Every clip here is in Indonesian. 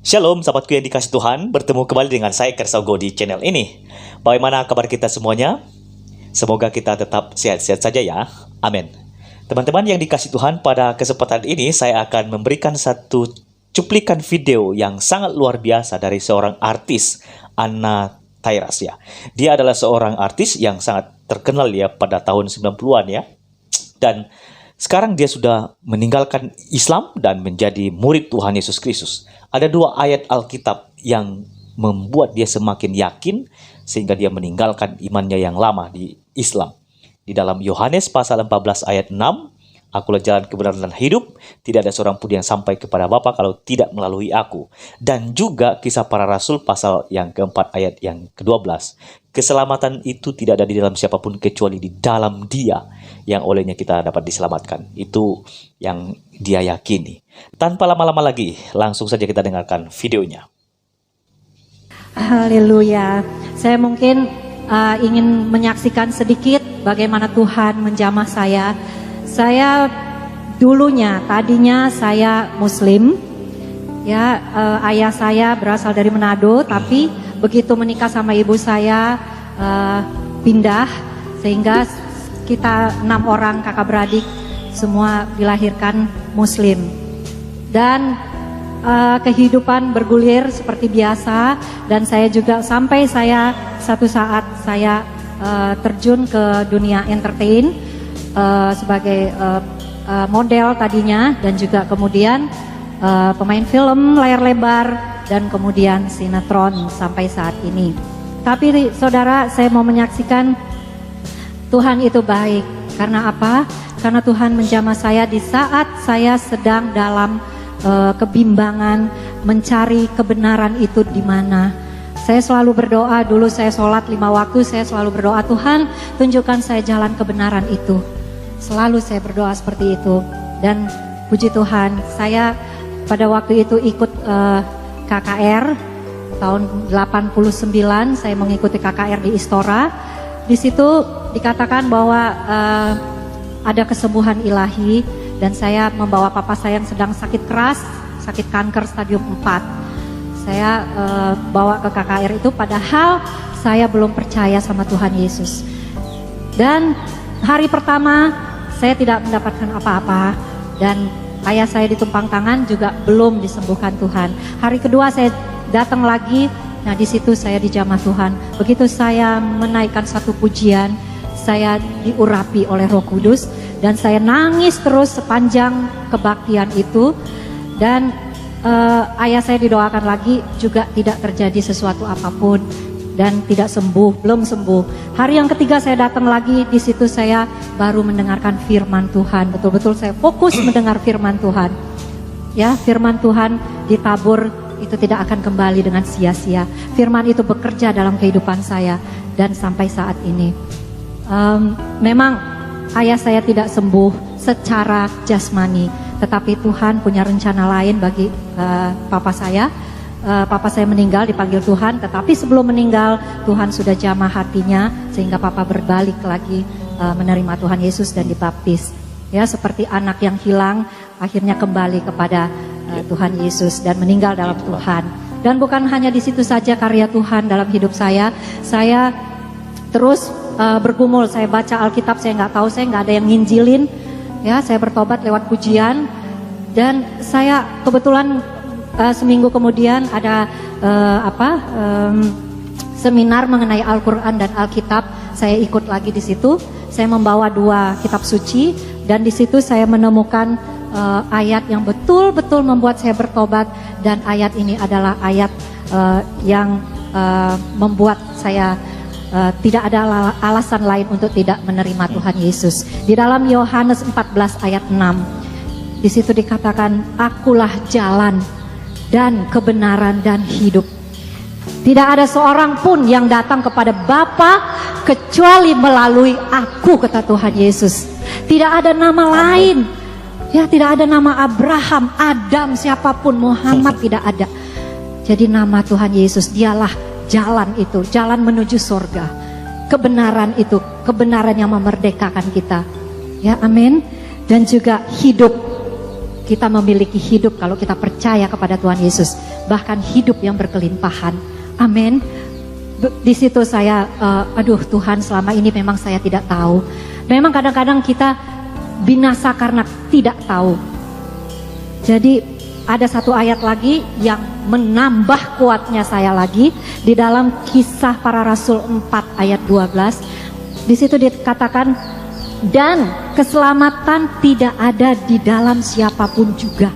Shalom sahabatku yang dikasih Tuhan, bertemu kembali dengan saya Kersaugo di channel ini. Bagaimana kabar kita semuanya? Semoga kita tetap sehat-sehat saja ya, amin. Teman-teman yang dikasih Tuhan, pada kesempatan ini saya akan memberikan satu cuplikan video yang sangat luar biasa dari seorang artis, Anna Tairas ya. Dia adalah seorang artis yang sangat terkenal ya pada tahun 90-an ya. Dan sekarang dia sudah meninggalkan Islam dan menjadi murid Tuhan Yesus Kristus. Ada dua ayat Alkitab yang membuat dia semakin yakin sehingga dia meninggalkan imannya yang lama di Islam. Di dalam Yohanes pasal 14 ayat 6, "Akulah jalan kebenaran dan hidup, tidak ada seorang pun yang sampai kepada Bapa kalau tidak melalui aku." Dan juga Kisah Para Rasul pasal yang keempat ayat yang ke-12. Keselamatan itu tidak ada di dalam siapapun kecuali di dalam Dia yang olehnya kita dapat diselamatkan. Itu yang dia yakini. Tanpa lama-lama lagi, langsung saja kita dengarkan videonya. Haleluya. Saya mungkin ingin menyaksikan sedikit bagaimana Tuhan menjamah saya. Saya tadinya saya Muslim. Ya, ayah saya berasal dari Manado, tapi begitu menikah sama ibu saya pindah, sehingga kita 6 orang kakak beradik semua dilahirkan Muslim. Dan kehidupan bergulir seperti biasa, dan saya juga sampai satu saat saya terjun ke dunia entertain sebagai model tadinya, dan juga kemudian pemain film layar lebar, dan kemudian sinetron sampai saat ini. Tapi saudara, saya mau menyaksikan Tuhan itu baik. Karena apa? Karena Tuhan menjamah saya di saat saya sedang dalam kebimbangan mencari kebenaran itu di mana. Saya selalu berdoa, dulu saya sholat 5 waktu, saya selalu berdoa, Tuhan tunjukkan saya jalan kebenaran itu. Selalu saya berdoa seperti itu. Dan puji Tuhan, saya pada waktu itu ikut KKR tahun 89, saya mengikuti KKR di Istora. Di situ dikatakan bahwa ada kesembuhan ilahi, dan saya membawa papa saya yang sedang sakit keras, sakit kanker stadium 4. Saya bawa ke KKR itu, padahal saya belum percaya sama Tuhan Yesus. Dan hari pertama saya tidak mendapatkan apa-apa, dan ayah saya ditumpang tangan juga belum disembuhkan Tuhan. Hari kedua saya datang lagi, nah di situ saya dijamah Tuhan. Begitu saya menaikkan satu pujian, saya diurapi oleh Roh Kudus, dan saya nangis terus sepanjang kebaktian itu. Dan ayah saya didoakan lagi, juga tidak terjadi sesuatu apapun dan tidak sembuh, belum sembuh. Hari yang ketiga saya datang lagi, di situ saya baru mendengarkan firman Tuhan. Betul-betul saya fokus mendengar firman Tuhan. Ya, firman Tuhan ditabur itu tidak akan kembali dengan sia-sia. Firman itu bekerja dalam kehidupan saya, dan sampai saat ini. Memang ayah saya tidak sembuh secara jasmani, tetapi Tuhan punya rencana lain bagi papa saya. Papa saya meninggal, dipanggil Tuhan, tetapi sebelum meninggal Tuhan sudah jamah hatinya sehingga papa berbalik lagi menerima Tuhan Yesus dan dibaptis. Ya, seperti anak yang hilang akhirnya kembali kepada Tuhan Yesus dan meninggal dalam Tuhan. Dan bukan hanya di situ saja karya Tuhan dalam hidup saya. Saya terus bergumul, saya baca Alkitab, saya nggak tahu, saya nggak ada yang nginjilin. Ya, saya bertobat lewat pujian, dan saya kebetulan seminggu kemudian ada seminar mengenai Al-Quran dan Alkitab. Saya ikut lagi di situ. Saya membawa 2 kitab suci, dan di situ saya menemukan ayat yang betul-betul membuat saya bertobat, dan ayat ini adalah ayat yang membuat saya tidak ada alasan lain untuk tidak menerima Tuhan Yesus. Di dalam Yohanes 14 ayat 6, di situ dikatakan, "Akulah jalan dan kebenaran dan hidup. Tidak ada seorang pun yang datang kepada Bapa kecuali melalui aku," kata Tuhan Yesus. Tidak ada nama lain. Ya, tidak ada nama Abraham, Adam, siapapun, Muhammad, tidak ada. Jadi nama Tuhan Yesus, dialah jalan itu, jalan menuju surga. Kebenaran itu, kebenaran yang memerdekakan kita. Ya, amin. Dan juga hidup. Kita memiliki hidup kalau kita percaya kepada Tuhan Yesus. bahkan hidup yang berkelimpahan. Amin. Di situ saya, aduh Tuhan, selama ini memang saya tidak tahu. Memang kadang-kadang kita binasa karena tidak tahu. Jadi ada satu ayat lagi yang menambah kuatnya saya lagi di dalam Kisah Para Rasul 4 ayat 12. Di situ dikatakan, dan keselamatan tidak ada di dalam siapapun juga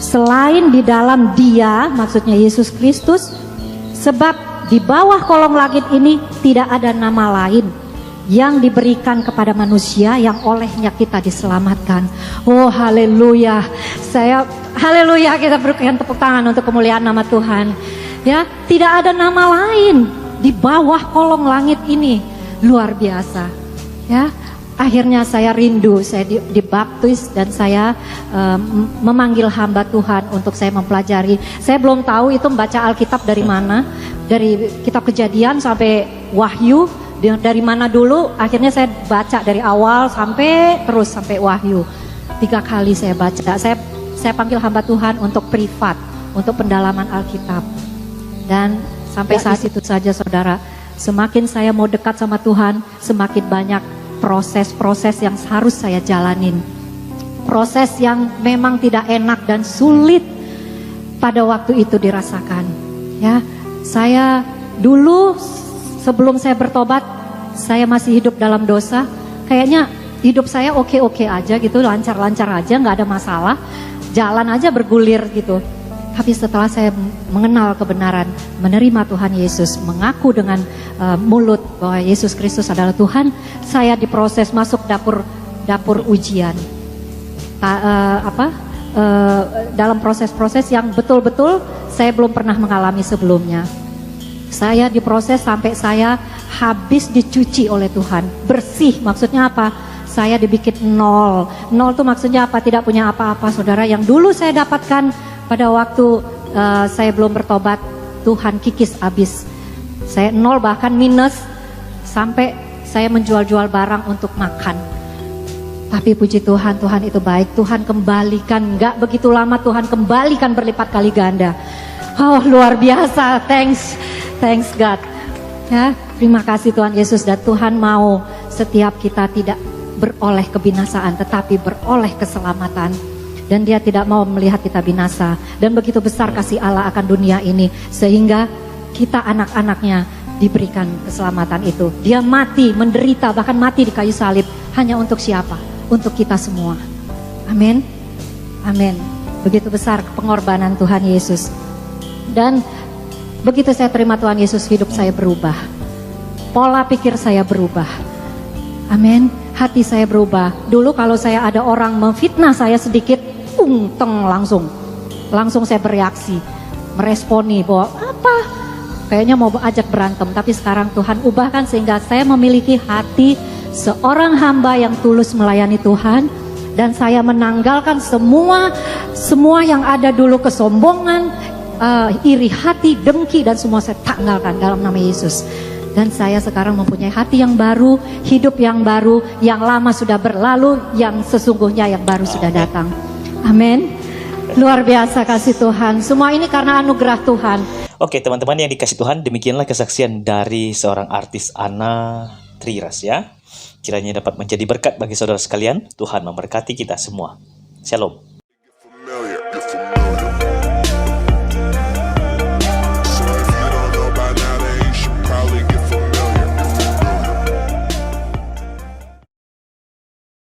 selain di dalam Dia, maksudnya Yesus Kristus, sebab di bawah kolong langit ini tidak ada nama lain yang diberikan kepada manusia yang olehnya kita diselamatkan. Oh haleluya. Haleluya, kita berikan tepuk tangan untuk kemuliaan nama Tuhan. Ya, tidak ada nama lain di bawah kolong langit ini. Luar biasa. Ya, akhirnya saya rindu, saya dibaptis dan saya memanggil hamba Tuhan untuk saya mempelajari. Saya belum tahu itu membaca Alkitab dari mana, dari kitab Kejadian sampai Wahyu, dari mana dulu. Akhirnya saya baca dari awal sampai Wahyu. 3 kali saya baca. Saya panggil hamba Tuhan untuk privat, untuk pendalaman Alkitab. Dan sampai saat itu saja saudara, semakin saya mau dekat sama Tuhan, semakin banyak proses-proses yang harus saya jalanin. Proses yang memang tidak enak dan sulit pada waktu itu dirasakan. Ya, saya dulu sebelum saya bertobat, saya masih hidup dalam dosa. Kayaknya hidup saya oke-oke aja gitu, lancar-lancar aja, nggak ada masalah, jalan aja bergulir gitu. Tapi setelah saya mengenal kebenaran, menerima Tuhan Yesus, mengaku dengan mulut bahwa Yesus Kristus adalah Tuhan, saya diproses masuk dapur ujian. Dalam proses-proses yang betul-betul saya belum pernah mengalami sebelumnya. Saya diproses sampai saya habis dicuci oleh Tuhan. Bersih, maksudnya apa? Saya dibikin nol. Nol itu maksudnya apa? Tidak punya apa-apa, saudara. Yang dulu saya dapatkan pada waktu saya belum bertobat, Tuhan kikis habis. Saya nol, bahkan minus, sampai saya menjual-jual barang untuk makan. Tapi puji Tuhan, Tuhan itu baik. Tuhan kembalikan, gak begitu lama Tuhan kembalikan berlipat kali ganda. Oh luar biasa, thanks God. Ya, terima kasih Tuhan Yesus. Dan Tuhan mau setiap kita tidak beroleh kebinasaan, tetapi beroleh keselamatan. Dan Dia tidak mau melihat kita binasa. Dan begitu besar kasih Allah akan dunia ini, sehingga kita anak-anaknya diberikan keselamatan itu. Dia mati, menderita, bahkan mati di kayu salib. Hanya untuk siapa? Untuk kita semua. Amin. Amin. Begitu besar pengorbanan Tuhan Yesus. Dan begitu saya terima Tuhan Yesus, hidup saya berubah. Pola pikir saya berubah. Amin. Hati saya berubah. Dulu kalau saya ada orang memfitnah saya sedikit, langsung saya bereaksi, meresponi bahwa apa? Kayaknya mau ajak berantem. Tapi sekarang Tuhan ubahkan sehingga saya memiliki hati seorang hamba yang tulus melayani Tuhan. Dan saya menanggalkan semua yang ada dulu, kesombongan, iri hati, dengki, dan semua saya tanggalkan dalam nama Yesus. Dan saya sekarang mempunyai hati yang baru, hidup yang baru, yang lama sudah berlalu, yang sesungguhnya yang baru sudah datang. Amin. Luar biasa kasih Tuhan. Semua ini karena anugerah Tuhan. Oke teman-teman yang dikasih Tuhan, demikianlah kesaksian dari seorang artis Anna Triras ya. Kiranya dapat menjadi berkat bagi saudara sekalian. Tuhan memberkati kita semua. Shalom.